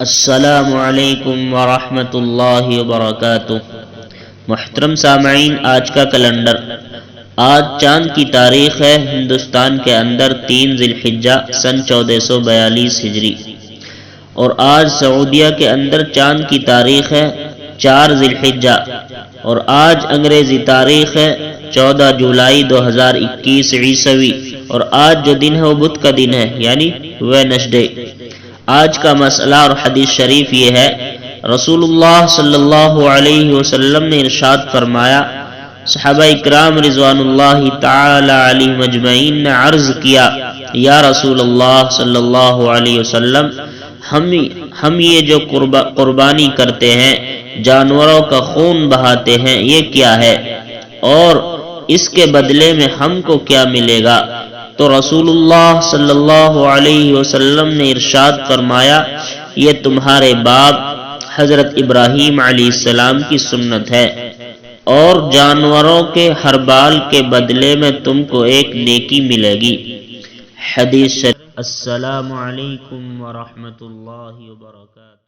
السلام علیکم ورحمۃ اللہ وبرکاتہ۔ محترم سامعین، آج کا کیلنڈر، آج چاند کی تاریخ ہے ہندوستان کے اندر 3 ذی الحجہ سن 1442 ہجری، اور آج سعودیہ کے اندر چاند کی تاریخ ہے 4 ذی الحجہ، اور آج انگریزی تاریخ ہے 14 جولائی 2021 عیسوی، اور آج جو دن ہے وہ بدھ کا دن ہے، یعنی وینسڈے۔ آج کا مسئلہ اور حدیث شریف یہ ہے، رسول اللہ صلی اللہ علیہ وسلم نے ارشاد فرمایا، صحابہ اکرام رضوان اللہ تعالی علیہم اجمعین نے عرض کیا، یا رسول اللہ صلی اللہ علیہ وسلم، ہم یہ جو قربانی کرتے ہیں، جانوروں کا خون بہاتے ہیں، یہ کیا ہے اور اس کے بدلے میں ہم کو کیا ملے گا؟ تو رسول اللہ صلی اللہ علیہ وسلم نے ارشاد فرمایا، یہ تمہارے باپ حضرت ابراہیم علیہ السلام کی سنت ہے، اور جانوروں کے ہر بال کے بدلے میں تم کو ایک نیکی ملے گی۔ حدیث شریف۔ السلام علیکم ورحمۃ اللہ وبرکاتہ۔